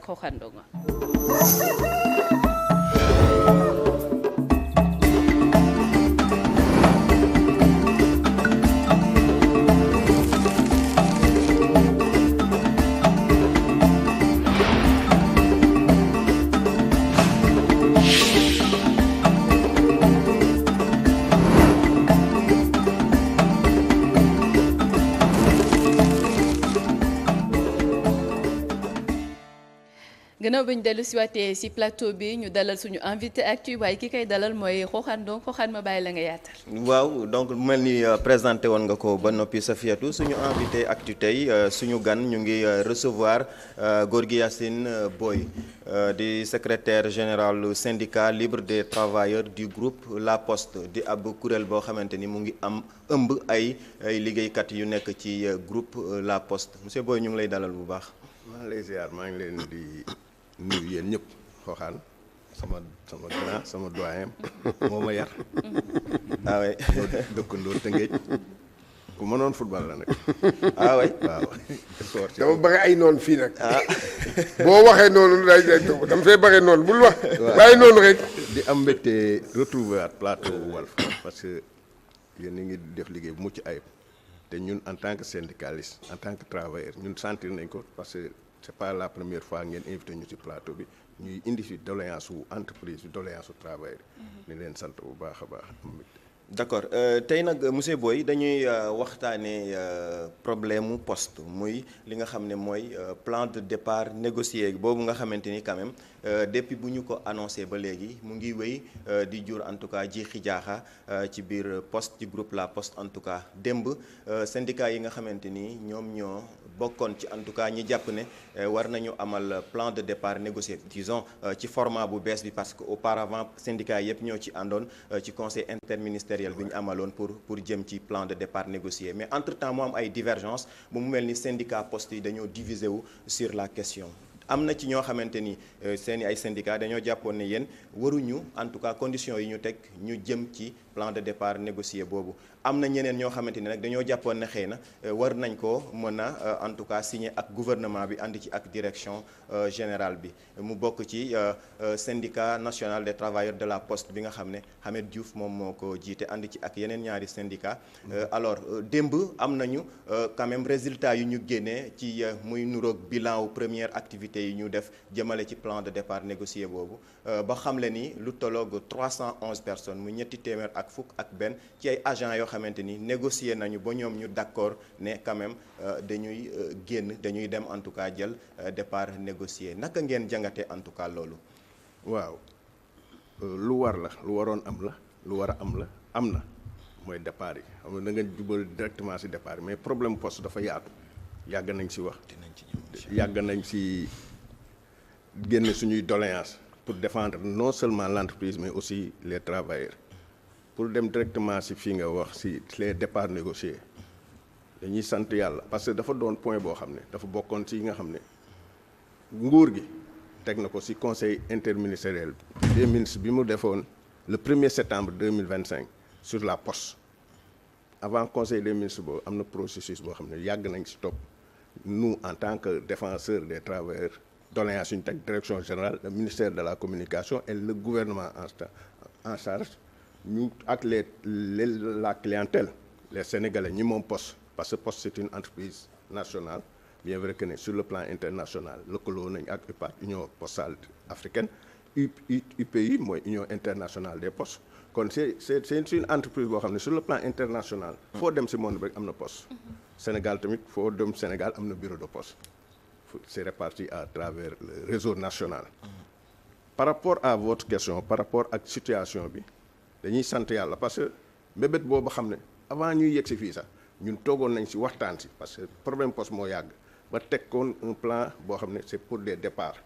Rokhane Ndongo. gannaaw ba ñu dellu si waatee si plateau bi ñu dalal suñu invité actu waaye ki koy dalal mooy Rokhane donc Rokhane ma bàyyi la nga yaatal. waaw donc mel ni présenté woon nga ko ba noppi Safiatou suñu invité actu tey suñu gan ñu ngi recevoir Gorgui Yacine Boye di secrétaire général syndicat libre des travailleurs du groupe La Poste di ab kuréel boo xamante ni mu ngi ëmb ay liggéeykat yu nekk ci groupe La Poste monsieur Boye ñu ngi lay dalal bu baax. maa ngi lay ziar maa ngi leen di nuyu yéen ñëpp Rokhane sama grand sama doyen moo ma yar. ah oui dëkkandoo Tëngéej ku mënoon football la nag. ah oui waaw. dama bëgg ay noonu fii nag. boo waxee noonu day dama fay bëgg noonu bul wax. bàyyi noonu rek. di am mbégte retrouver at plateau Walf parce que yéen a ngi def liggéey bu mucc ayib te ñun en tant que syndicaliste en tant que travailleur ñun sentir nañ ko parce que c'est pas la première fois ngeen invité ñu ci plateau bi ñuy indi fi doléance wu entreprise bi doléance wu travailleur ni leen sant bu baax a baax am mbégte. d'accord tey nag monsieur Boye dañuy waxtaanee problème mu poste muy li nga xam ne mooy plan de départ négocié boobu nga xamante ni quand même depuis bu ñu ko annoncé ba léegi mu ngi wéy di jur en tout cas jiixi jaaxa ci biir poste ci groupe La Poste en tout cas démb syndicat yi nga xamante ni ñoom ñoo bokkoon ci en tout cas ñi jàpp ne war nañu amal plan de départ négocié disons ci format bu bees bi parce que auparavant syndicat yëpp ñoo ci àndoon ci conseil interministériel bi ñu amaloon pour jëm ci plan de départ négocié mais entre-temps mu am ay divergence bu mu mel ni syndicat poste yi dañoo divisé wu sur la question am na ci ñoo xamante ni seeni ay syndicat dañoo jàppoon ne yéen waruñu en tout cas conditions yi ñu teg ñu jëm ci plan de départ négocié boobu am na ñeneen ñoo xamante ni nag dañoo jàppoon ne xëy na war nañ ko mën a en tout cas signer ak gouvernement bi ànd ci ak direction générale bi mu bokk ci syndicat national des travailleurs de la poste bi nga xam ne Hamed Diouf moom moo ko jiite ànd ci ak yeneen ñaari syndicat alors démb am nañu quand même résultat yu ñu génnee ci muy nuroog bilan wu première activité yi ñu def jëmale ci plan de départ négocié boobu ba xamle ni lu tolloog 311 personnes mu ñetti téeméer ak fukk ak benn ci ay agents yoo xamante ni négocié nañu ba ñoom ñu d'accord ne quand même dañuy génn dañuy dem en tout cas jël départ négocié naka ngeen jàngate en tout cas loolu. waaw lu war la lu waroon am la lu war a am la am na mooy départ yi xam nga da nga jubal directement ci départ yi mais problème poste dafa yaatu yàgg nañ ci wax. yàgg nañ ci génne suñuy doléance pour défendre non seulement l'entreprise mais aussi les travailleurs pour dem directement ci fii nga wax ci les départs négociés dañuy sant yàlla parce que dafa doon point boo xam ne dafa bokkoon ci yi nga xam ne nguur gi teg na ko ci conseil interministériel des ministres bi mu defoon le 1er septembre 2025 sur la poste avant conseil des ministres boobu am na processus boo xam ne yàgg nañ ci topp nous en tant que défenseurs des travailleurs doléances yu ñu teg direction générale le ministère de la communication et le gouvernement en charge ñu ak la clientèle les sénégalais ñi moom poste parce que poste c'est une entreprise nationale bien vrai que ne sur le plan international lëkkaloo nañ ak UPAD union postale africaine UPI mooy union internationale des postes kon c'est une entreprise boo xam ne sur le plan international foo dem ci monde bi rek am na poste Sénégal tamit foo dem Sénégal am na bureau de poste c'est réparti à travers le réseau national par rapport à votre question par rapport ak situation bi dañuy sant yàlla parce que mbébét boobu xam ne avant ñuy yegg ci fii sax ñun toogoon nañ ci waxtaan ci parce que problème poste moo yàgg ba teg koon un plan boo xam ne c'est pour des départs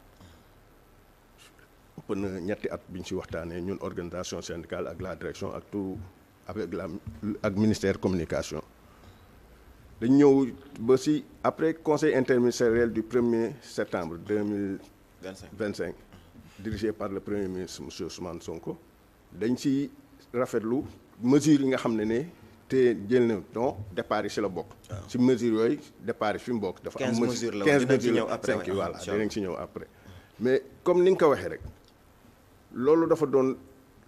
ëpp na ñetti at bi ñu ci waxtaanee ñun organisation syndicale ak la direction ak tout avec ak ministère communication dañ ñëw ba ci après conseil interministériel du 1er septembre 2025 dirigé par le premier ministre monsieur Ousmane Sonko dañ ci rafetlu mesures yi nga xam ne te jël na donc départ yi ci la bokk. ci mesures yooyu départ yi fi mu bokk. dafa am 15 mesures la 15 mesures ñëw après 5 voilà dinañ ci ñëw après. mais comme ni nga ko waxee rek loolu dafa doon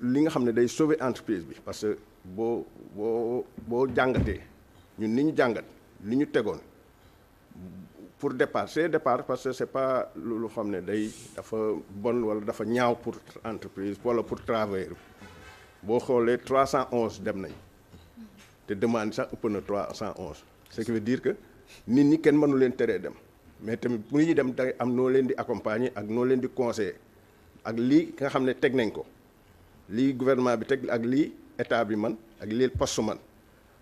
li nga xam ne day sauver entreprise bi parce que boo jàngatee ñun ni ñu jàngat li ñu tegoon pour départ parce que c'est pas lu xam ne dafa bon wala dafa ñaaw pour entreprise wala pour travailleur boo xoolee 311 dem nañ te demande sax ëpp na 311 ce qui veut dire que nit ñi kenn mënu leen teree dem mais tamit bu ñuy dem da am noo leen di accompagner ak noo leen di conseiller ak lii nga xam ne teg nañ ko lii gouvernement bi teg ak lii état bi man ak lii poste man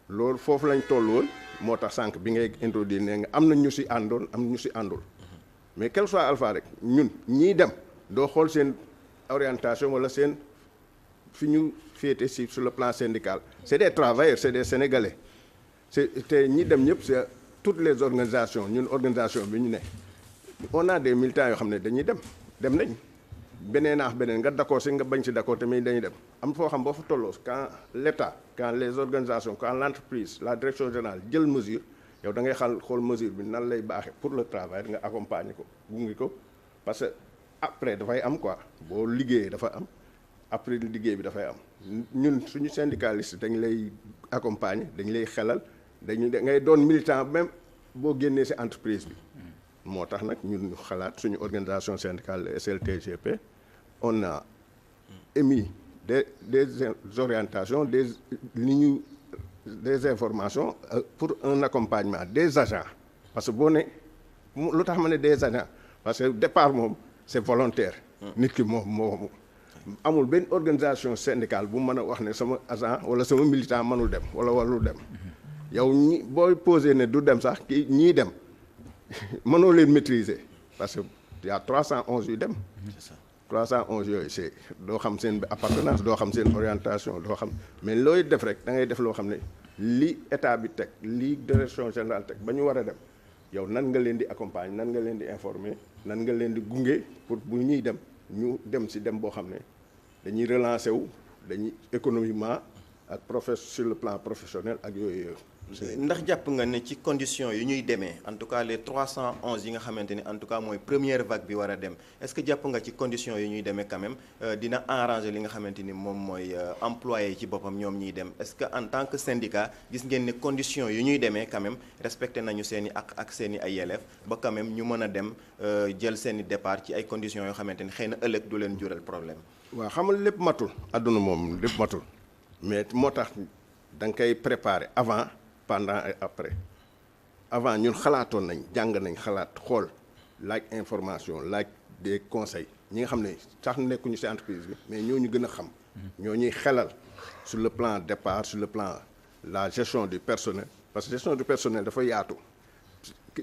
loolu foofu lañ toll woon moo tax sànq bi ngay introduire nee nga am na ñu si àndoon am ñu si àndul mais quel soit alpha rek ñun ñii dem doo xool seen orientation wala seen fi ñu féete si sur le plan syndical c'est des travailleurs c'est des sénégalais te ñi dem ñëpp c'est toutes les organisations ñun organisation bi ñu ne on a des militants yoo xam ne dañuy dem nañ beneen nga d'accord si nga bañ si d'accord tamit dañuy dem am foo xam boo fa tolloo quand l'État quand les organisations quand l'entreprise la direction générale jël mesure yow da ngay xool mesure bi nan lay baaxee pour le travail nga accompagner ko gunge ko parce que après dafay am quoi boo liggéeyee dafa am après liggéey bi dafay am ñun suñu syndicaliste dañ lay accompagner dañ lay xelal da ngay doon militant même boo génnee ci entreprise bi moo tax nag ñun xalaat suñu organisation syndicale SLTGP on a émis des orientations des informations pour un accompagnement des agents parce que boo ne lu tax ma ne des agents parce que départ moom c'est volontaire nit ki moom amul benn organisation syndicale bu mën a wax ne sama agent wala sama militant mënul dem wala warul dem yow ñi booy posé ne du dem sax kii ñii dem mënoo leen maîtriser parce que y a 311 yu dem. C'est ça 311 yooyu c'est doo xam seen appartenance doo xam seen orientation doo xam mais looy def rek da ngay def loo xam ne li état bi teg li direction générale teg ba ñu war a dem yow nan nga leen di accompagner nan nga leen di informer nan nga leen di gunge pour bu ñuy dem ñu dem ci dem boo xam ne dañuy relancer wu dañuy économiquement ak sur le plan professionnel ak yooyu. ndax jàpp nga ne ci conditions yi ñuy demee en tout cas les 311 yi nga xamante ni en tout cas mooy première vague bi war a dem est-ce que jàpp nga ci conditions yi ñuy demee quand même dina arranger li nga xamante ni moom mooy employé yi ci boppam ñoom ñuy dem est-ce que en tant que syndicat gis ngeen ne conditions yi ñuy demee quand même respecté nañu seen i ak seen i ay yelleef ba quand même ñu mën a dem jël seen i départ ci ay conditions yoo xamante ni xëy na ëllëg du leen jural problème. waaw xam nga lépp matul àdduna moom lépp matul mais moo tax da nga koy préparer avant. pendant et après avant ñun xalaatoon nañ jàng nañ xalaat xool laaj information laaj des conseils ñi nga xam ne sax nekkuñu ci entreprise bi mais ñoo ñu gën a xam ñoo ñuy xelal sur le plan départ sur le plan la gestion du personnel parce que gestion du personnel dafa yaatu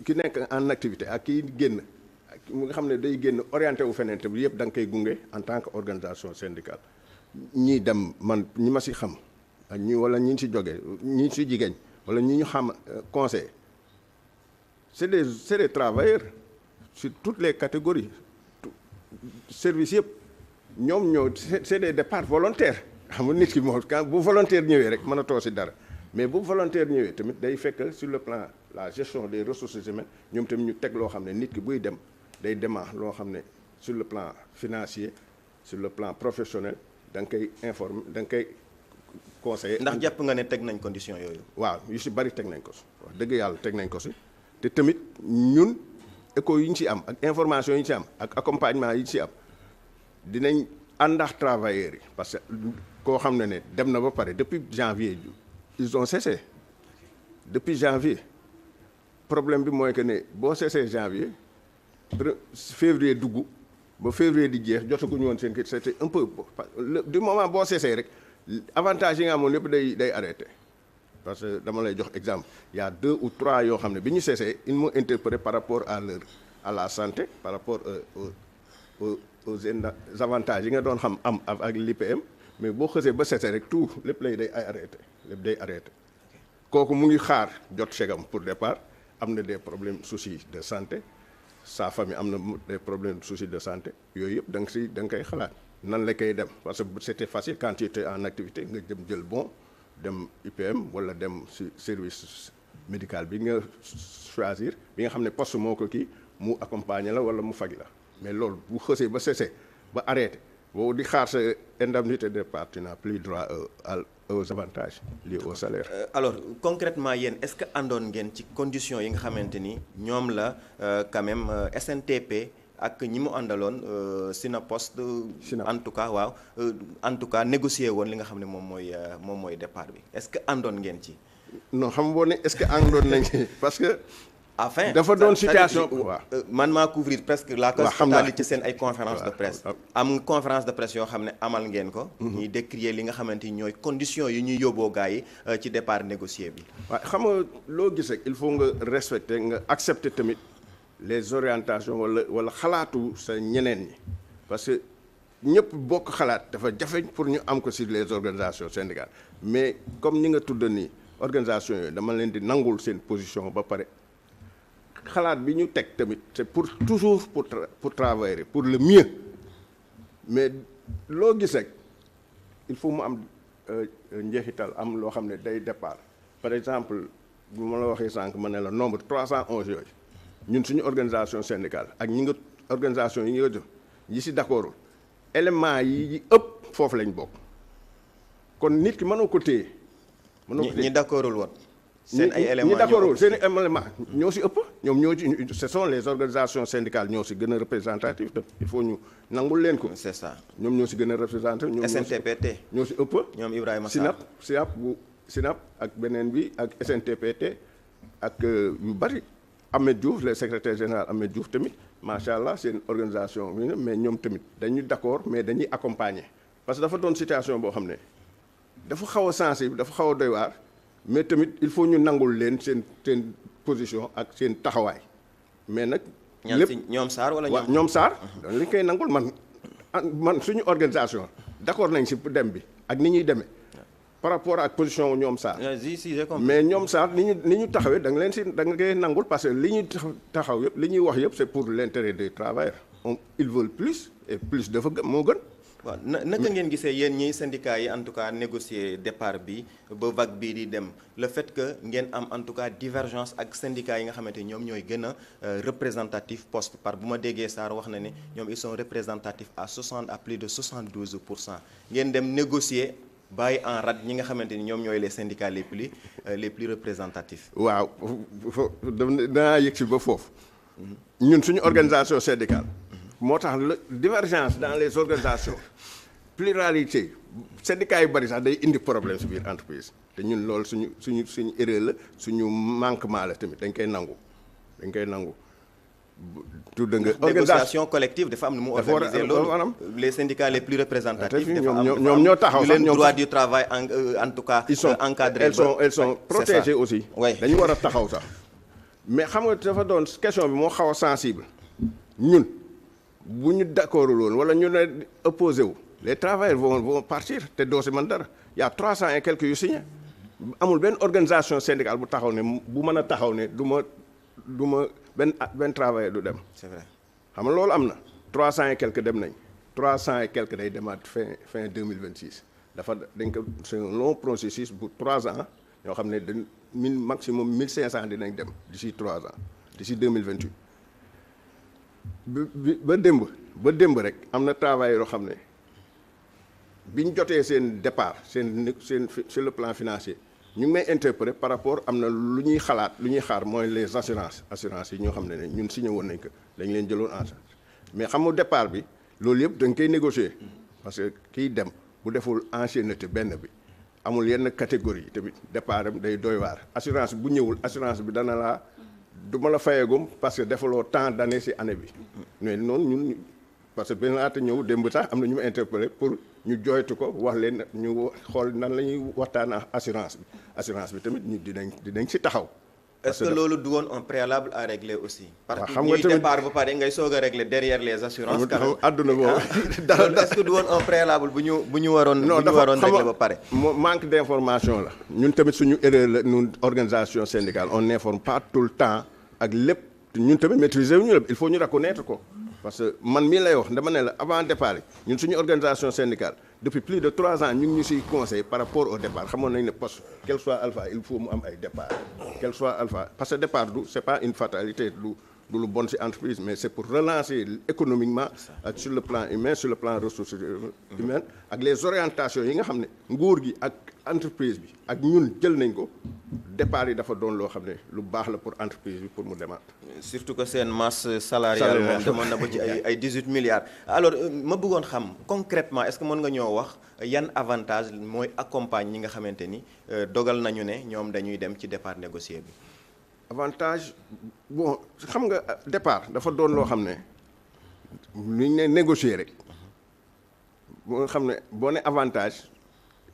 ki nekk en activité ak ki génn mu nga xam ne day génn orienté wu feneen te bi yëpp da nga koy gunge en tant que organisation syndicale ñii dem man ñi ma ci xam ak ñi wala ñi ci jógee ñi ci jigéen wala ñi ñu xam conseil c'est des travailleurs sur toutes les catégories service yëpp ñoom ñoo c'est des départs volontaires xam nga nit ki moom quand bu volontaire ñëwee rek mën a too ci dara mais bu volontaire ñëwee tamit day fekk sur le plan la gestion des ressources humaines ñoom tamit ñu teg loo xam ne nit ki buy dem day démarrer loo xam ne sur le plan financier sur le plan professionnel da nga koy informer da nga koy conseiller. ndax jàpp nga ne teg nañ condition yooyu. waaw yu ci bari teg nañ ko ci wax dëgg yàlla teg nañ ko ci te tamit ñun écho yi ñu ci am ak information yi ñu ci am ak accompagnement yi ñu ci am dinañ àndax travailleurs yi parce que koo xam ne dem na ba pare depuis janvier ils ont cessé depuis janvier problème bi mooy que ne boo cessé janvier février dugg ba février di jeex jotaguñu woon seen kii c'était un peu du moment boo cessé rek. avantage yi nga amoon yëpp day arrêté parce que dama lay jox exemple il y a 2 ou 3 yoo xam ne bi ñu cessé ils m'ont interpellé par rapport à la santé par rapport aux avantages yi nga doon xam am ak l'IPM mais boo xësee ba cessé rek tout lépp day arrêté kooku mu ngi xaar jot chèque-am pour départ am na des problèmes soucis de santé sa famille am na des problèmes soucis de santé yooyu yëpp da nga koy xalaat nan la koy dem parce que c'était facile quand tu étais en activité nga jël bon dem IPM wala dem ci service médical bi nga choisir bi nga xam ne poste moo ko kii mu accompagner la wala mu faj la mais loolu bu xësee ba cessé ba arrêté boo di xaar sa indemnité de départ tu n'as plus droit aux avantages liés au salaire. Alors concrètement yéen est-ce que àndoon ngeen ci conditions yi nga xamante ni ñoom la quand même SNTP ak ñi mu àndaloon Synapost en tout cas waaw en tout cas négocier woon li nga xam ne moom mooy départ bi est-ce que àndoon ngeen ci. non xam nga ne est-ce que àndoon nañ ci parce que. enfin dafa doon situation waaw man maa couvrir presque la totalité ci seen ay conférence de presse am conférence de presse yoo xam ne amal ngeen ko ñuy décrier li nga xamante ni ñooy conditions yi ñuy yóbboo gars yi ci départ négocié bi waaw xam nga loo gis rek il faut nga respecter nga accepter tamit les orientations wala xalaatu sa ñeneen ñi parce que ñëpp bokk xalaat dafa jafeñ pour ñu am ko ci les organisations syndicales mais comme ñi nga tudd nii organisation yooyu dama leen di nangul seen position ba pare xalaat bi ñu teg tamit c'est pour toujours pour travailler pour le mieux mais loo gis rek il faut mu am njeexital am loo xam ne day départ par exemple bu ma la waxee sànq ma ne la nombre 311 yooyu ñun suñu organisation syndicale ak ñi nga organisation yi nga jox yi si d'accordul éléments yi ëpp foofu lañ bokk kon nit ki mënoo ko téye. ñi d'accordul woon. seen ay éléments ñi d'accordul seen éléments ñoo si ëpp ñoom ñoo ci ce sont les organisations syndicales ñoo si gën a représentatif te il faut ñu nangul leen ko. c'est ça ñoom ñoo si gën a représentatif. ñoom SNTPT ñoo si ëpp. ñoom Ibrahima Sarr SYNAP ak beneen bi ak SNTPT ak yu bari. Ahmed Diouf le secrétaire général Ahmed Diouf tamit macha allah seen organisation mais ñoom tamit dañu d'accord mais dañuy accompagner parce que dafa doon situation boo xam ne dafa xaw a sensible dafa xaw a doy waar mais tamit il faut ñu nangul leen seen position ak seen taxawaay mais nag. lépp ñoom Sarr wala ñoom Sarr. dañ koy nangul man suñu organisation d'accord nañ si dem bi ak ni ñuy demee. par rapport ak position ñoom Sarr mais ñoom Sarr ni ñu taxawee da nga leen si da nga koy nangul parce que li ñu taxaw yëpp li ñuy wax yëpp c'est pour l'intérêt des travailleurs ils veulent plus et plus dafa moo gën. waaw naka ngeen gisee yéen ñi syndicats yi en tout cas négocier départ bi ba vague bii di dem le fait que ngeen am en tout cas divergence ak syndicats yi nga xamante ñoom ñooy gën a représentatif poste par bu ma déggee Sarr wax na ne ñoom ils sont représentatifs à plus de 72%. ngeen dem négocier. bàyyi en rade ñi nga xamante ni ñoom ñooy les syndicats les plus représentatifs. waaw danaa yëg si ba foofu. ñun suñu organisation syndicale. moo tax la divergence dans les organisations pluralité syndicats yu bari sax day indi problème si biir entreprise te ñun loolu suñu erreur la suñu manquement la tamit dañ koy nangu. tudd nga négociation collective dafa am nu mu organiser loolu les syndicats les plus représentatifs ñoom ñoo taxaw sax ñoom droit du travail en tout cas ils sont encadrés elles sont protégées aussi dañu war a taxaw sax mais xam nga dafa doon question bi moo xaw a sensible ñun bu ñu d'accordul woon wala ñu ne opposé wu les travailleurs vont partir te doo si man dara y a 300 et quelques yu signé amul benn organisation syndicale bu taxaw ne bu mën a taxaw ne du ma benn travailleur du dem. c'est vrai xam nga loolu am na 300 et quelques dem nañ 300 et quelques day demaat fin 2026 dañ ko c'est un long processus bu 3 ans ñoo xam ne maximum 1500 dinañ dem d'ici 3 ans d'ici 2028 ba démb rek am na travailleur yoo xam ne biñ jotee seen départ seen sur le plan financier. ñu ngi may interpellé par rapport am na lu ñuy xaar mooy les assurances yi ñoo xam ne ñun signé woon nañ ko dañ leen jëloon en charge mais xam nga départ bi loolu yëpp da nga koy négocier parce que kiy dem bu deful ancienneté benn bi amul yenn catégorie yi tamit départ am day doy waar assurance bu ñëwul assurance bi dana laa du ma la fayagum parce que defaloo tant d'années ci année bi mais noonu ñun parce que benn laata ñëw démb sax am na ñu ma interpellé pour ñu jooytu ko wax leen ñu xool nan la ñuy waxtaan ak assurance bi tamit ñu dinañ ci taxaw. est-ce que loolu du woon un préalable à régler aussi. waaw parce xam que nga ñuy tamit départ ba pare ngay soog a régler derrière les assurances. àdduna boobu est-ce que du woon un préalable bu ñu waroon. régler ba pare. manque d'information la. ñun tamit suñu erreur la ñun organisation syndicale on n'informe pas tout le temps ak lépp ñun tamit maîtriser wuñu lépp il faut ñu reconnaître ko. parce que man mii lay wax dama ne la avant départ yi ñun suñu organisation syndicale depuis plus de 3 ans ñu ngi ñu siy conseil par rapport au départ xamoon nañ ne poste quel soit alpha il faut mu am ay départ quel soit alpha parce que départ c'est pas une fatalité du lu bon ci entreprise mais c'est pour relancer économiquement ak sur le plan humain sur le plan ressources humaines ak les orientations yi nga xam ne nguur gi ak entreprise bi ak ñun jël nañ ko départ yi dafa doon loo xam ne lu baax la pour entreprise bi pour mu demaat. surtout que seen masse salariale moom demoon na ba ci ay 18 milliards. alors ma bëggoon xam concrètement est-ce que mën nga ñoo wax yan avantage mooy accompagne ñi nga xamante ni dogal nañu ne ñoom dañuy dem ci départ négocié bi. avantage bon xam nga départ dafa doon loo xam ne lu ñu ne négocier rek boo xam ne boo ne avantage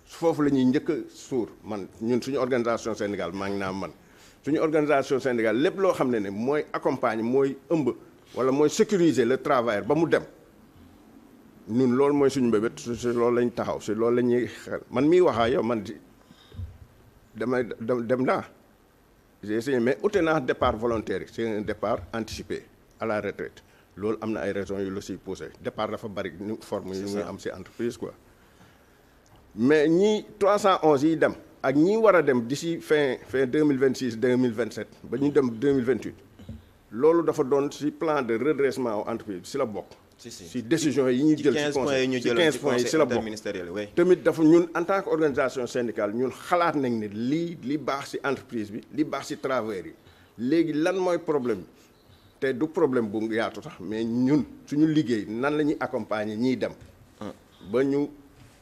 foofu la ñuy njëkk a suur man ñun suñu organisation syndicale maa ngi naan man suñu organisation syndicale lépp loo xam ne mooy accompagner mooy ëmb wala mooy sécuriser le travailleur ba mu dem ñun loolu mooy suñu mbébét si loolu lañ taxaw si loolu la ñuy xel man miy waxaa yow man damay dem naa j'ai essayé mais ute naa départ volontaire yi c'est un départ anticipé à la retraite loolu am na ay raisons yu la siy posé départ dafa bari ni forme yi muy am si entreprise quoi mais ñii 311 yi dem ak ñi war a dem d'ici fin 2026 2027 ba ñu dem 2028 loolu dafa doon si plan de redressement aux entreprises si la bokk. si décision yi ñuy jël ci conseil ci 15 points yi si la bokk tamit dafa ñun en tant que organisation syndicale ñun xalaat nañ ne li baax si entreprise bi li baax si travailleurs yi léegi lan mooy problème bi te du problème bu yaatu sax mais ñun suñu liggéey nan la ñuy accompagner ñiy dem ba ñu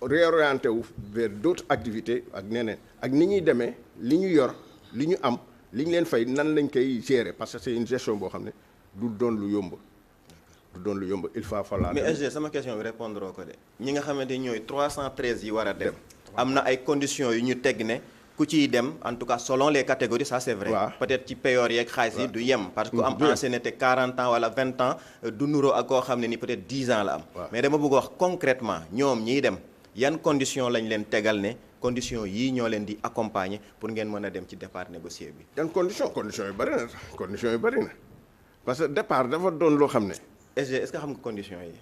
réorienté wu vers d'autres activités ak neneen ak ni ñuy demee li ñu yor li ñu am li ñu leen fay nan lañ koy gérer parce que c'est une gestion boo xam ne du doon lu yomb il faut falloir. mais SG sama question bi répondre ko de ñi nga xamante ni ñooy 313 yi war a dem. am na ay conditions yu ñu teg ne ku ciy dem en tout cas selon les catégories ça c'est vrai. peut-être ci payoor yeeg xaalis yi du yem. parce que ku am ancienneté 40 ans wala 20 ans du nuroo ak koo xam ne ni peut-être 10 ans la am. mais dama bëgg wax concrètement ñoom ñiy dem yan conditions lañ leen tegal ne conditions yii ñoo leen di accompagner pour ngeen mën a dem ci départ négocié bi. yan conditions yu bari na parce que départ dafa doon loo xam ne. SG est-ce que xam nga conditions yi.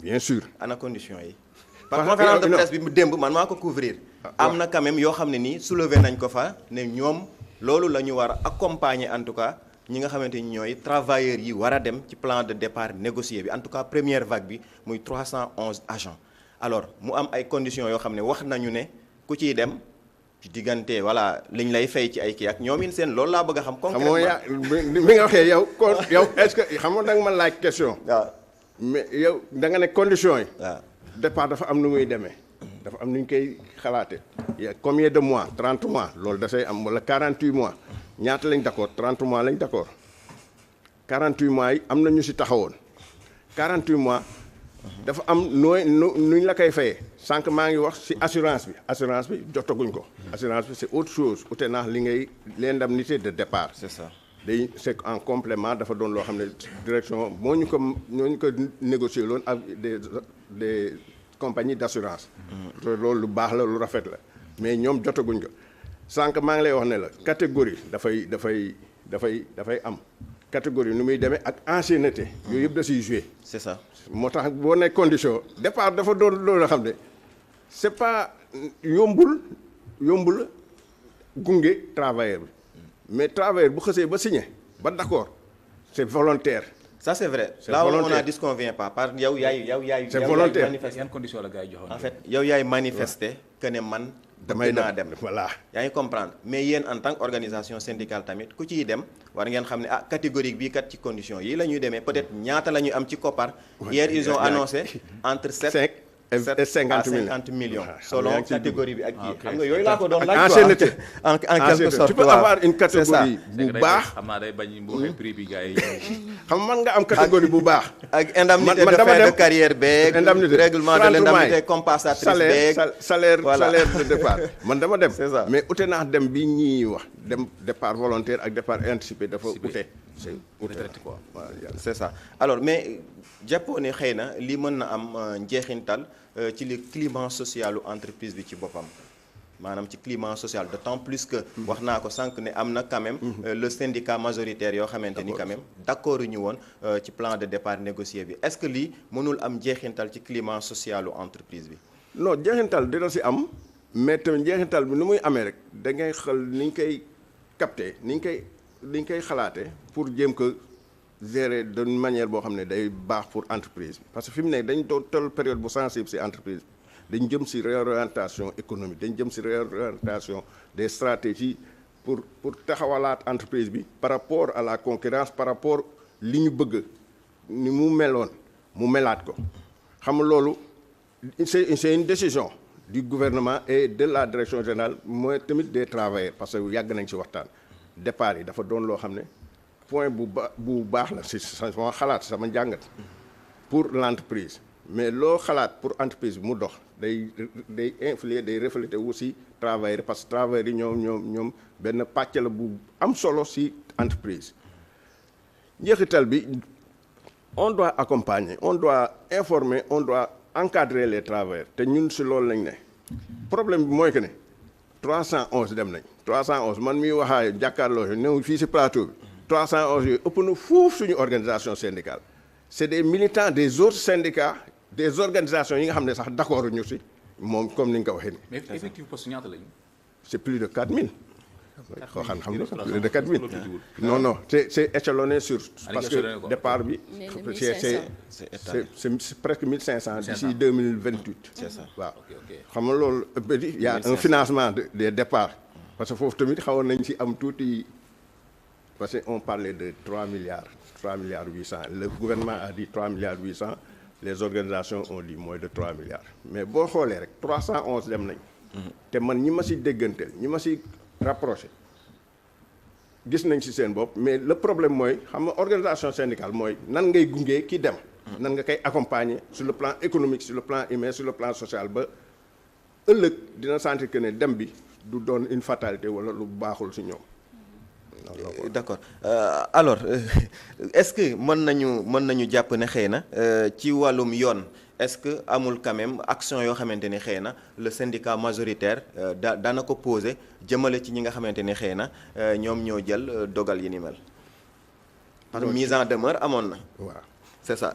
bien sûr. ana conditions yi. parce que conférence de presse bi mu démb man maa ko couvrir. am na quand même yoo xam ne nii soulever nañ ko fa ne ñoom loolu la ñu war a accompagner en tout cas ñi nga xamante ni ñooy travailleurs yi war a dem ci plan de départ négocié bi en tout cas première vague bi muy 311 agents. alors mu am ay conditions yoo xam ne wax nañu ne ku ciy dem ci diggante voilà liñ lay fay ci ay kii ak ñoom it seen loolu laa bëgg a xam. concrètement mi nga waxee yow est-ce que xam nga da nga ma laaj question. waaw mais yow da nga ne conditions yi. waaw départ dafa am nu muy demee. dafa am nu ñu koy xalaatee. il y a combien de mois 30 mois loolu dafay am wala 48 mois ñaata lañ d'accord 30 mois lañ d'accord 48 mois yi am na ñu si taxawoon 48 mois. dafa am nuñ la koy fayee sànq maa ngi wax ci assurance bi jotaguñ ko. assurance bi c'est autre chose ute naa l'indemnité de départ. c'est ça c'est en complément dafa doon loo xam ne direction moo ñu ko négocier loon ak des compagnies d'assurance. loolu lu baax la lu rafet la mais ñoom jotaguñ ko sànq maa ngi lay wax ne la catégorie dafay am catégorie nu muy demee ak ancienneté. yooyu yëpp da ciy jouer. c'est ça. moo tax boo nekk condition départ dafa doon loolu xam ne c'est pas yombul gunge travailleur bi mais travailleur bu xësee ba signé ba d'accord c'est volontaire. ça c'est vrai. c'est là volontaire. on a disconvient pas parce que yow yaay. c'est volontaire yan condition la gars yi joxoon. en fait yow yaay manifester que ne man. damay dem voilà. yaa ngi comprendre mais yéen en tant qu'organisation syndicale tamit ku ciy dem war ngeen xam ne catégorie bii kat ci condition yi la ñuy demee peut-être ñaata la ñuy am ci koppar. hier ils ont annoncé entre 7 et 50 millions. Voilà. selon catégorie bi ak kii xam nga yooyu laa ko doon ak laaj ancienneté. en quelque sorte tu peux avoir une catégorie bu baax. xam naa day bañ bu waxee prix bi gars yi. xam man nga am catégorie bu baax. ak indemnité de fin de carrière beeg. indemnité règlement de l'indemnité compensatrice beeg. salaire voilà. de départ. man dama dem. C'est ça. mais ute naa dem bi ñuy wax dem départ volontaire ak départ anticipé dafa ute. c'est ute quoi voilà. c'est ça alors mais jàppoo ne xëy na li mën na am njeexintal ci li climat social u entreprise bi ci boppam maanaam ci climat social d'autant plus que wax naa ko sànq ne am na quand même le syndicat majoritaire yoo xamante ni quand même d'accord ñu woon ci plan de départ négocié bi est-ce que lii mënul am njeexintal ci climat social u entreprise bi. non njeexintal dina si am mais tamit njeexintal bi nu muy amee rek da ngay xel ni ñu koy capter ni ñu koy xalaatee pour jéem ko gérer d'une manière boo xam ne day baax pour entreprise bi parce que fi mu ne dañ doon toll période bu sensible ci entreprise bi dañ jëm ci réorientation économique dañ jëm ci réorientation des stratégies pour taxawalaat entreprise bi par rapport à la concurrence par rapport li ñu bëgg ni mu meloon mu melaat ko xam nga loolu c'est une décision du gouvernement et de la direction générale mooy tamit des travailleurs parce que yàgg nañ ci waxtaan départ yi dafa doon loo xam ne point bu baax la ci sama xalaat sama njàngat pour l'entreprise mais loo xalaat pour entreprise bi mu dox day influer day refléter aussi travailleurs parce que travailleurs yi ñoom benn pàcc la bu am solo ci entreprise njeexital bi on doit accompagner on doit informer on doit encadrer les travailleurs te ñun ci loolu lañ ne problème bi mooy que ne 311 dem nañ 311 man miy waxaaye jàkkaarloo néew fii ci plateau bi 311 yooyu ëpp na fuuf suñu organisation syndicale c'est des militants des autres syndicats des organisations yi nga xam ne sax d'accord ñu ci moom comme ni nga ko waxee nii. mais effectif poste ñaata lañu. c'est plus de 4000. koo xam nga plus de 4000. non c'est échelonné sur. parce que départ bi. c'est presque 1500 d'ici 2028. c'est ça waaw xam nga loolu il y a un financement des départs parce que foofu tamit xawoon nañ ci am tuuti parce que on parlait de 3 milliards 800 le gouvernement a dit 3 milliards 800 les organisations ont dit moins de 3 milliards mais boo xoolee rek 311 dem nañ. te man ñi ma ci dégganteel ñi ma ci rapproché gis nañ ci seen bopp mais le problème mooy xam nga organisation syndicale mooy nan ngay gunge ki dem. nan nga koy accompagner sur le plan économique sur le plan humain sur le plan social ba ëllëg dina sentir que ne dem bi du doon une fatalité wala lu baaxul ci ñoom. d'accord alors est-ce que mën nañu jàpp ne xëy na ci wàllum yoon est-ce que amul quand même action yoo xamante ne xëy na le syndicat majoritaire dana ko poser jëmale ci ñi nga xamante ne xëy na ñoom ñoo jël dogal yi ni mel. parce que mise en demeure amoon na. waaw c'est ça.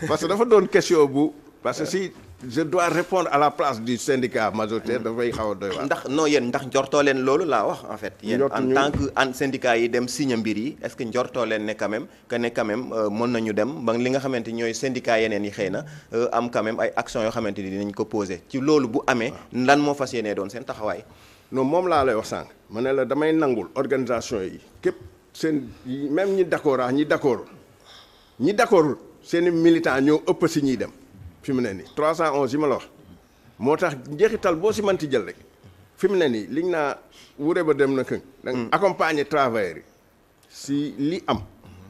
parce que dafa doon question bu. parce que si je dois répondre à la place du syndicat majoritaire dafay xaw a doy waar. ndax njortoo leen loolu laa wax en fait. yéen en tant que syndicat yi dem signer mbir yi est-ce que njortoo leen ne quand même mën nañu dem ba li nga xamante ñooy syndicat yeneen yi xëy na am quand même ay actions yoo xamante ni dinañ ko poser ci loolu bu amee. lan moo fas yéenee doon seen taxawaay. non moom laa lay wax sànq ma ne la damay nangul organisation yi képp seen même ñi d'accord ñi d'accordul seen militants ñoo ëpp si ñuy dem. fi mu ne nii 311 yi ma la wax moo tax njeexital boo si mënti jël rek fi mu ne nii liñ naa wure ba dem na këng danga accompagner travailleurs yi si li am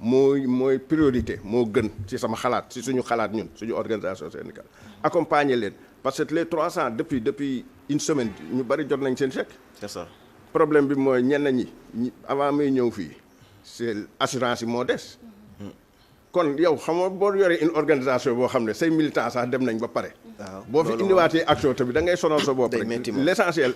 mooy priorité moo gën ci sama xalaat si suñu xalaat ñun suñu organisation syndicale accompagner leen parce que les 300 depuis une semaine ñu bari jot nañ seen chèque. c'est ça problème bi mooy ñenn ñi avant muy ñëw fii c'est assurance yi moo des. kon yow xam nga boo yoree une organisation boo xam ne say militants sax dem nañ ba pare. boo fi indiwaatee action tamit da ngay sonal sa bopp rek. l'essentiel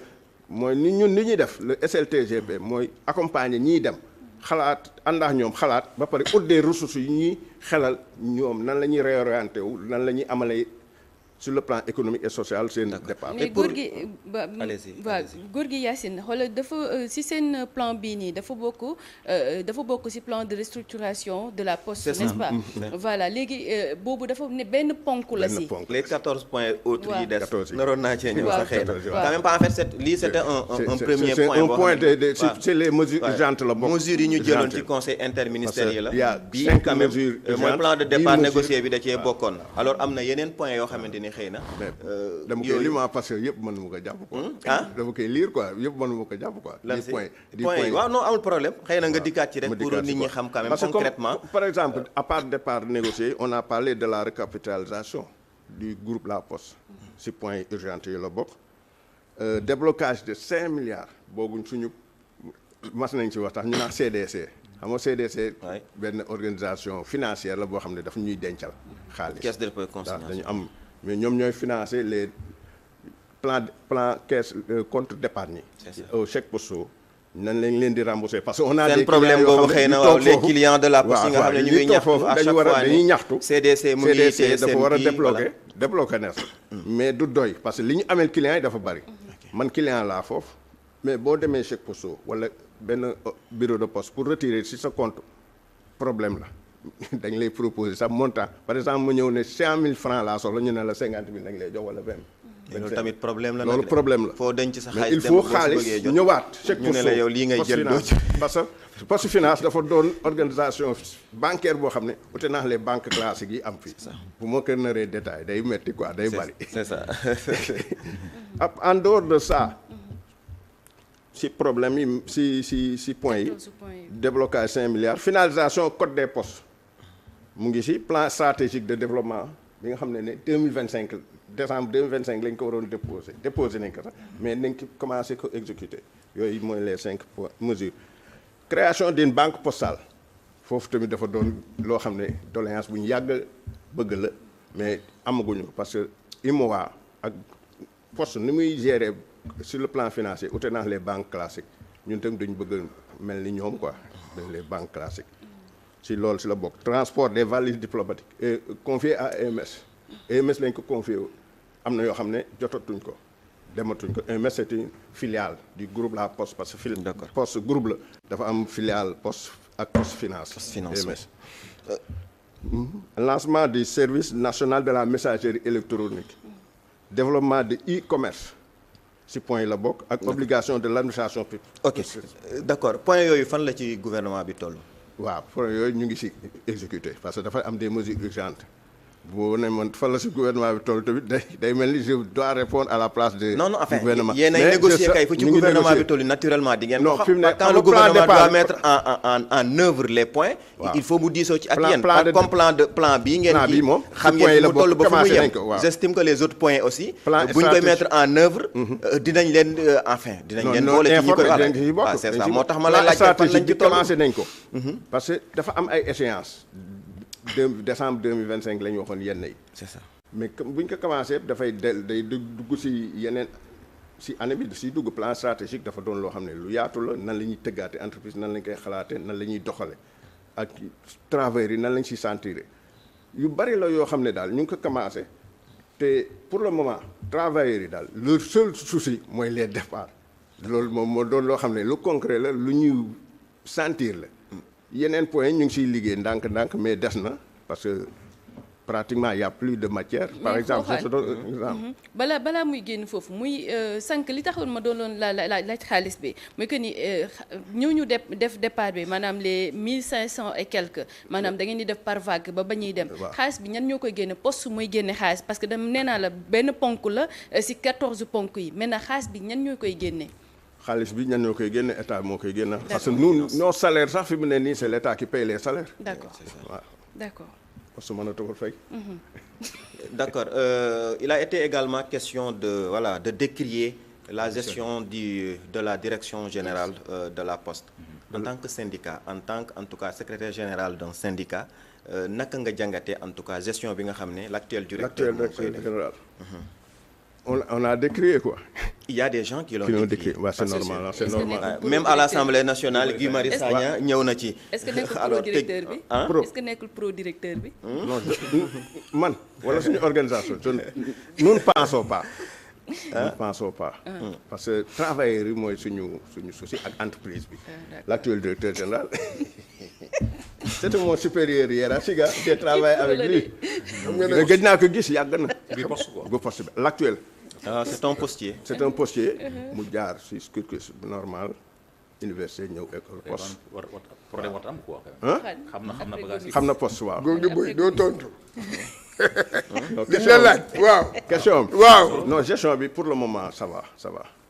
mooy ni ñuy def le SLTGP mooy accompagner ñiy dem xalaat àndax ñoom xalaat ba pare ut des ressources yu ñuy xelal ñoom nan la ñuy réorienter wu nan la ñuy amalee sur le plan économique et social seen départ. mais góor gi Yacine xoolal dafa ci seen plan bii nii dafa bokk ci plan de restructuration de la poste, n'est-ce pas? Voilà léegi boobu dafa ne benn ponk la ci. les 14 points autres yi des. naroon naa cee ñëw sa xëy na. quand même pas en fait c'était un premier point. c'est un point c'est les mesures urgentes la bokk. mesures yi ñu jëloon ci conseil interministériel la. y a bii 5 quand même mesures mooy plan de départ négocié bi da cee bokkoon. alors am na yeneen points yoo xamante ni xëy na. dama koy lire parce que yëpp mënu ma ko jàpp quoi. dama koy lire quoi yëpp mënu ma ko jàpp quoi. lan si points yi waaw non amul problème xëy na nga dikkaat ci rek pour nit ñi xam quand même concrètement. par exemple à part départ négocié on a parlé de la recapitalisation du groupe La Poste si points urgents yi la bokk. déblocage de 5 milliards boobu suñu mas nañ ci wax tax ñu naan CDC. xam nga CDC benn organisation financière la boo xam ne daf ñuy dencal xaalis. caisse de dépôt et consignation dañu am mais ñoom ñooy financer les plan caisse compte d'épargne au chèque postaux nan lañ leen di rembourser parce que on a des problème boobu xëy na waaw les clients de La Poste yi nga xam ne ñu ngi ñaxtu à chaque fois dañuy ñaxtu CDC mu ngi dafa war a débloquer nees mais du doy parce que li ñu amee clients yi dafa bari man client laa foofu mais boo demee chèque postaux wala benn bureau de poste pour retirer ci sa compte problème la dañ lay proposer sax montant par exemple mu ñëw ne 50 000 francs laa soxla ñu ne la 50 000 lañ lay jox wala 20 000. loolu tamit problème la loolu problème la. foo denc sa mais xaalis il faut xaalis ñëwaat. chèque ñu ne la yow lii ngay jël doo ci parce que poste finance dafa doon organisation bancaire boo xam ne ute naa les banques classiques yi am fii. bu ma ko naree détail day metti quoi day bari. c'est ça. en dehors de ça. si problème yi si point yi. déblocage 5 milliards finalisation code des postes. mu ngi ci plan stratégique de développement bi nga xam ne 2025 décembre 2025 lañ ko waroon déposé nañ ko sax mais nañ ko commencé ko exécuter yooyu mooy les 5 mesures. création d'une banque postale foofu tamit dafa doon loo xam ne doléance bu ñu yàgg bëgg la mais amaguñu parce que IMOA ak poste ni muy gérer sur le plan financier ute naa les banques classiques ñun tamit dañu bëgg mel ni ñoom quoi les banques classiques. si loolu si la bokk transport des valises diplomatiques et confié à EMS EMS lañ ko confié am na yoo xam ne jotatuñ ko dematuñ ko EMS c'est une filiale du groupe La Poste parce que Poste groupe la dafa am filiale Poste ak Poste Finance EMS lancement du service national de la messagerie électronique développement de e-commerce si point yi la bokk ak obligation de l'administration publique. ok d'accord point yooyu fan la ci gouvernement bi toll. waaw point yooyu ñu ngi ci exécuté parce que dafa am des mesures urgentes boo ne man fan la si gouvernement bi toll tamit day mel ni je dois répondre à la place de. non enfin gouvernement yéen ay négocier kay fu ci gouvernement bi toll naturellement di ngeen. non fi mu ne quand le gouvernement doit mettre en œuvre les points. il faut mu diisoo ci ak yéen. comme plan bii ngeen kii moom xam ngeen mu toll ba fu mu yem. j'estime que les autres points aussi. bu ñu koy mettre en œuvre. dinañ leen dinañ leen boole ci ñi koy waaw c'est ça moo tax ma lay laajte fan lañ ci toll commencé nañ ko. parce que dafa am ay échéances. décembre 2025 la ñu waxoon yenn yi. c'est ça mais bu ñu ko commencé dafay day dugg si yeneen si année bi si dugg plan stratégique dafa doon loo xam ne lu yaatu la nan la ñuy tëggaate entreprise nan la ñu koy xalaate nan la ñuy doxale ak travailleurs yi nan la ñu si sentir yu bari la yoo xam ne daal ñu ngi ko commencé te pour le moment travailleurs yi daal leur seul souci mooy les départs loolu moom moo doon loo xam ne lu concret la lu ñuy sentir la. yeneen point ñu ngi siy liggéey ndànk-ndànk mais des na parce que pratiquement y a plus de matière. par exemple balaa muy génn foofu muy sànq li taxoon ma doon loon laaj xaalis bi muy que ni ñu def départ bi maanaam les 1500 et quelques maanaam da ngeen di def par vague ba ñuy dem. xaalis bi ñan ñoo koy génne poste muy génne xaalis parce que dama nee naa la benn ponk la si 14 ponk yi maintenant xaalis bi ñan ñoo koy génne. xaalis bi ñan ñoo koy génne état moo koy génne. parce que nous nos salaires sax fi mu ne nii c'est l'état qui paye les salaires. d'accord waaw d'accord. parce que mën a tawul fay. d'accord il a été également question de décrier la gestion de la direction générale de la Poste. En tant que syndicat en tout cas secrétaire général d'un syndicat naka nga jàngatee en tout cas gestion bi nga xam ne l'actuel directeur général. On a décrié quoi. Il y a des gens qui l'ont décrié. Ouais, c'est normal, c'est normal. Même à l'Assemblée nationale Guy Marius Sagna ñëw na ci. est-ce que nekkul pro directeur bi est-ce que nekkul pro directeur bi. non man wala suñu organisation nous ne pensons pas. nous ne pensons pas. parce que travailleurs yi mooy suñu souci ak entreprise bi. l'actuel directeur général. c'est mon supérieur hiérarchique j'ai travaillé avec lui. mais gëj naa ko gis yàgg na. bi poste quoi. bu poste bi l'actuel. c'est un postier. c'est un postier. mu jaar si cursus normal université ñëw école poste. problème war am quoi. xam na bagage yi. xam na poste waaw. góor gi boy doo tontu. question la laaj waaw. question bi waaw. non gestion bi pour le moment ça va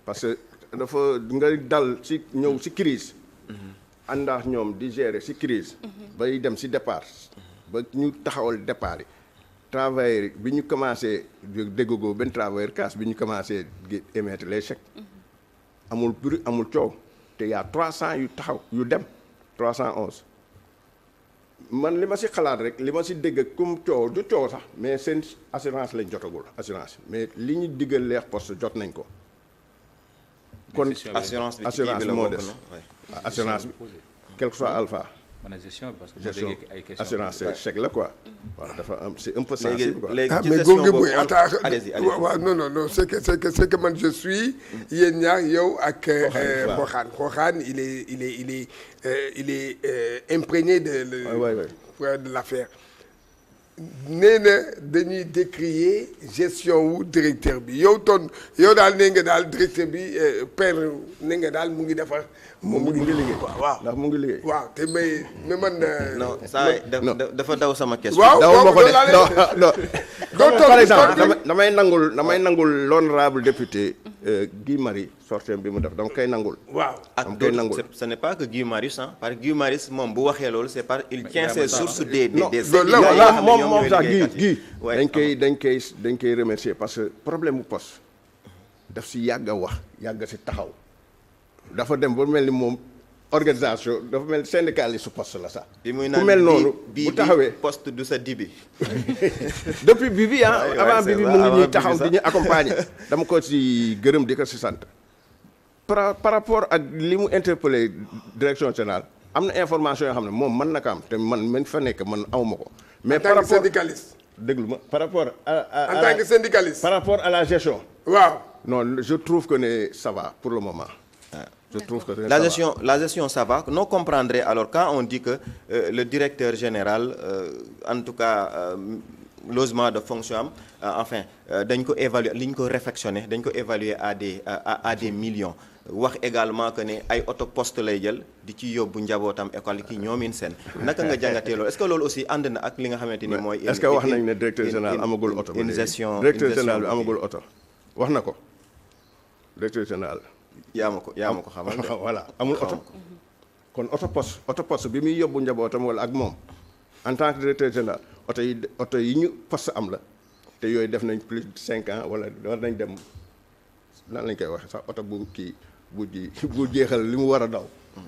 parce que dafa nga dal si ñëw si crise àndaax ñoom di gérer si crise bay dem si départ ba ñu taxawal départ yi travailleurs bi ñu commencé déggoo benn travailleur casse bi ñu commencé émettre les chèques amul bruit amul coow te y a 300 yu taxaw yu dem 311 man li ma si xalaat rek li ma si dégg comme coow du coow sax mais seen assurance lañ jotagul assurance mais li ñu diggal leex poste jot nañ ko kon assurance bi moo des assurance bi quel que soit alpha mën a gestion bi parce que gestion ay questions assurance chèque la quoi. waaw dafa am c'est un peu sensible quoi. léegi ah ci mais gestion gonge boobu buy attends allez-y waaw non c'est que man je suis yéen ñaar yow ak Xooxaan il est imprégné de l'affaire nee na dañuy décrier gestion wu directeur bi yow daal nee nga daal directeur bi père nee nga daal mu ngi defar. mu ngi liggéey waaw ndax mu ngi liggéey. waaw te mais man. non saa dafa daw sama question. waaw daw ma ko de non par exemple damay damay nangul l'honorable député Guy Marius sortem bi mu def dama koy nangul. waaw dama koy nangul. ce n'est pas que Guy Marius parce que Guy Marius moom bu waxee loolu c'est par il tient ses sources des moom sax Guy dañ koy remercier parce que problème mu poste daf si yàgg a wax yàgg si taxaw dafa dem ba mel ni moom organisation dafa mel syndicaliste su poste la sax. bi muy ku mel noonu bu taxawee poste du sa dibi. depuis bi avant bi mu ngi ñuy taxaw di ñu accompagner. dama ko si gërëm di ko si sant. par rapport ak li mu interpellé direction générale am na information yoo xam ne moom mën na ko am te man fa nekk man awma ko. mais par rapport syndicaliste. déglu ma par rapport à en tant que syndicaliste. par rapport à la gestion. waaw non je trouve que ne ça va pour le moment. Je trouve que la gestion ça va. Non comprendrait alors quand on dit que le directeur général en tout cas logement de fonction enfin dañ ko évaluer li ñu ko réfectionner dañ ko évaluer à des millions wax également que ne ay auto poste lay jël di ci yóbbu njabootam école ki ñoomin seen naka nga jàngatee loolu est-ce que loolu aussi ànd na ak li nga xamante ni mooy est-ce que wax nañ ne directeur général amagul oto une gestion directeur général bi amagul oto wax na ko directeur général yaa ma ko xamal voilà amul oto kon oto poste bi muy yóbbu njabootam wala ak moom en tant que directeur général oto yi ñu poste am la te yooyu def nañ plus de 5 ans wala war nañ dem lan lañ koy waxe sax oto bu kii bu jeexal li mu war a daw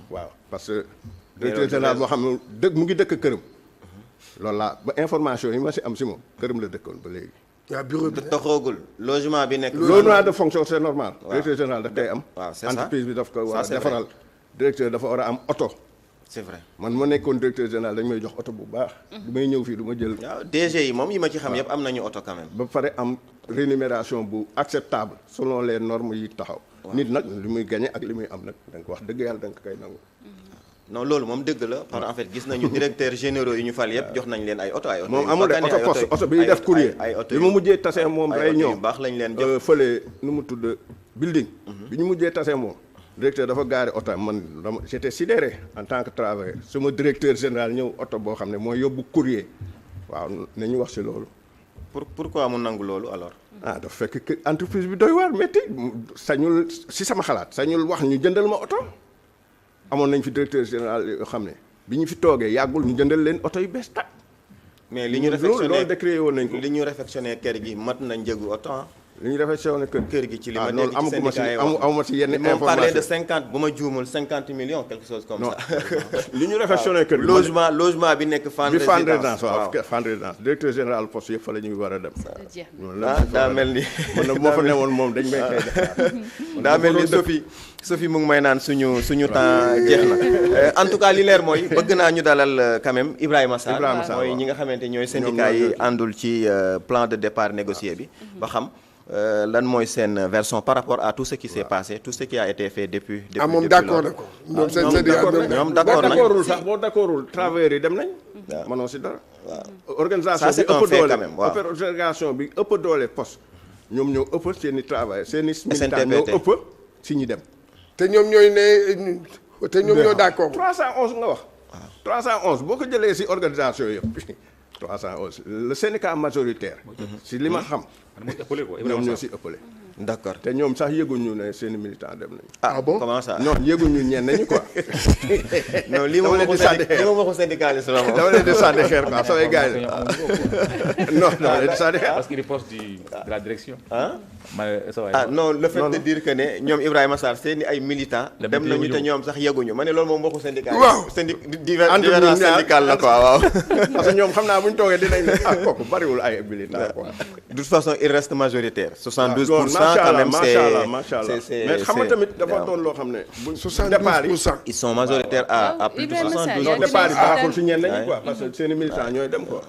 waaw parce que directeur général boo xam ne mu ngi dëkk këram loolu laa ba information yi ma si am si moom këram la dëkkoon ba léegi waaw bureau bi taxoogul logement bi nekk. logement de fonction c'est normal. directeur général daf koy am. waaw c'est ça entreprise bi daf ko war a defaral. directeur dafa war a am oto. c'est vrai man ma nekkoon directeur général dañ may jox oto bu baax. du may ñëw fii du ma jël. waaw DG yi moom yi ma ci xam yëpp am nañu oto quand même. ba pare am rémunération bu acceptable selon les normes yi taxaw. nit nag li muy gagné ak li muy am nag da nga ko wax dëgg yàlla da nga koy nangu. non loolu moom dëgg la parce que en fait gis nañu directeur généraux yi ñu fal yëpp jox nañ leen ay oto moom amul de oto poste oto bi def courrier li mu mujjee tase moom réunion baax lañ leen jox fële nu mu tudd building bi ñu mujjee tase moom directeur dafa gaari oto man j'étais sidéré en tant que travailleur sama directeur général ñëw oto boo xam ne mooy yóbbu courrier waaw nañu wax si loolu pourquoi mu nangu loolu alors dafa fekk que entreprise bi doy waar métti sañul si sama xalaat sañul wax ñu jëndal ma oto amoon nañ fi directeur général yoo xam ne bi ñu fi toogee yàggul ñu jëndal leen oto yu bees tàq. mais li ñu réfectionné loolu décrété woon nañ ko. li ñu réfectionné kër gi mat na njëgu oto li ñu réfectionné kër gi ci li ma dégg ci syndicat yi amuma si yenn information on parlait de 50 bu ma juumul 50 millions quelque chose comme ça. li ñu réfectionné kër gi logement bi nekk Fann Résidence waaw Fann Résidence directeur général poste yëpp fa la ñuy war a dem. daa mel ni. man moo fa newoon moom dañ may xëy daa mel ni Sophie mu ngi may naan suñu temps jeex na en tout cas li leer mooy bëgg naa ñu dalal quand même Ibrahima Sarr mooy ñi nga xamante ñooy syndicat yi àndul ci plan de départ négocié bi ba xam lan mooy seen version par rapport à tout ce qui s'est passé tout ce qui a été fait depuis moom d'accord na ko ñoom d'accord nañ d'accordul sax boo d'accordul travailleurs yi dem nañ mënoo si dara organisation bi ëpp doole organisation bi ëpp doole poste ñoom ñoo ëpp seen i travailleurs seen i militants ñoo ëpp si ñi dem te ñoom ñooy ne te ñoom ñoo d'accord 311 nga wax 311 boo ko jëlee si organisation yëpp 311 le syndicat majoritaire si li ma xam ñoom ñoo si ëppale d'accord te ñoom sax yëguñu ne seen militant dem nañu bon comment ça non yëguñu ñenn ñi quoi non lii moom waxu syndicaliste la moom dama leen di sànni xeer quoi samay gars yi non dama leen di sànni xeer parce qu'il est proche de la direction non le fait de dire que ne ñoom Ibrahima Sarr seeni ay militants dem nañu te ñoom sax yeguñu ma ne loolu moom waxu syndicat waaw divergence syndicale la quoi waaw parce que ñoom xam naa bu ñu toogee dinañ ne kooku bariwul ay militants quoi. de toute façon il reste majoritaire 72% quand même macha allah mais xam nga tamit dafa doon loo xam ne bu 72%. ils sont majoritaires à plus de 72%. départ yi baaxul si ñenn ñi quoi parce que seeni militants ñooy dem quoi.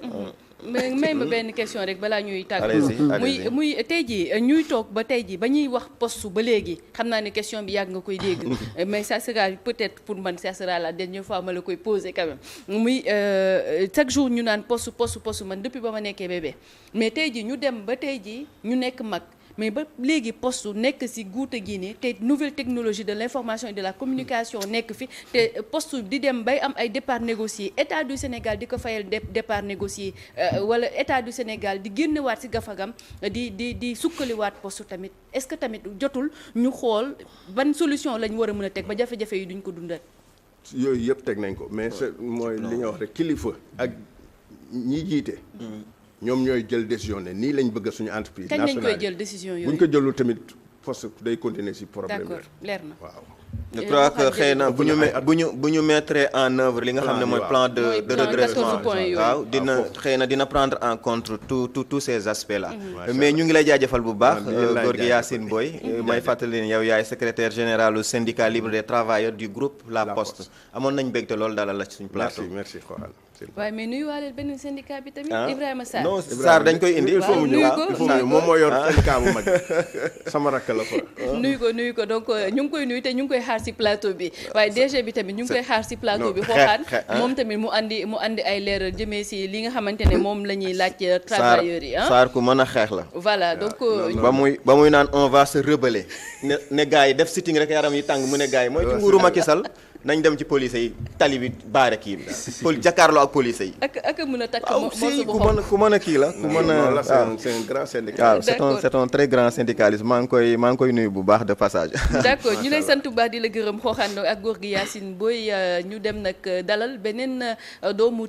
mais may ma benn question rek balaa ñuy tàggu muy tey jii ñuy toog ba tey jii ba ñuy wax poste ba léegi xam naa ne question bi yàgg nga koy dégg mais ça sera peut-être pour man ça sera la dernière fois ma la koy poser quand même muy chaque jour ñu naan poste man depuis ba ma nekkee bébé mais tey jii ñu dem ba tey jii ñu nekk mag mais ba léegi poste nekk ci guuta gi ni te nouvelle technologie de l'information et de la communication nekk fi te poste di dem bay am ay départ négocié état du Sénégal di ko fayal départ négocié wala état du Sénégal di génnewaat ci gafagam di sukkaliwaat poste tamit est-ce que tamit jotul ñu xool ban solution lañ war a mën a teg ba jafe-jafe yi duñ ko dundal. yooyu yëpp teg nañ ko mais c'est mooy li nga wax rek kilifa ak ñi jiite. ñoom ñooy jël décision ne nii lañ bëgg suñu entreprise nationale kañ lañ koy jël décision yooyu bu ñu ko jëlul tamit poste day continuer ci problème d'accord leer na waaw. je crois que xëy na bu ñu mettre en œuvre li nga xam ne mooy plan de redressement waaw dina prendre en compte tous ces aspects là mais ñu ngi lay jaajëfal bu baax góor gi Yacine Boye may fàttali ne yow yaay secrétaire général du syndicat libre des travailleurs du groupe La Poste amoon nañ bégte loolu dalal la ci suñu plateau. merci waaye mais nuyu waaleel benn syndicat bi tamit Ibrahima Sarr. non Sarr dañ koy indi il faut mu ñëw moom moo yor syndicat bu mag sama rakk la ko nuyu ko donc ñu ngi koy nuyu te ñu ngi koy xaar ci plateau bi waaye DG bi tamit ñu ngi koy xaar ci plateau bi xooxaan moom tamit mu andi ay leeral jëmee ci li nga xamante ne moom la ñuy laaj travailleurs yi Sarr ku mën a xeex la voilà donc ba muy naan on va se rebeller ne gars yi def sitting rek yaram yi tàng mu ne gars yi mooy ci nguuru Macky Sall nañ dem ci police yi tali bi baare kii bi jàkkaarloo ak police yi. ak mën a takk ku mën a kii la. ku mën a c'est un grand syndicaliste. waaw c'est un très grand syndicaliste maa ngi koy nuyu bu baax de passage. d'accord ñu lay sant bu baax di la gërëm xooxaan ak góor gi Yacine Boye ñu dem nag dalal beneen doomu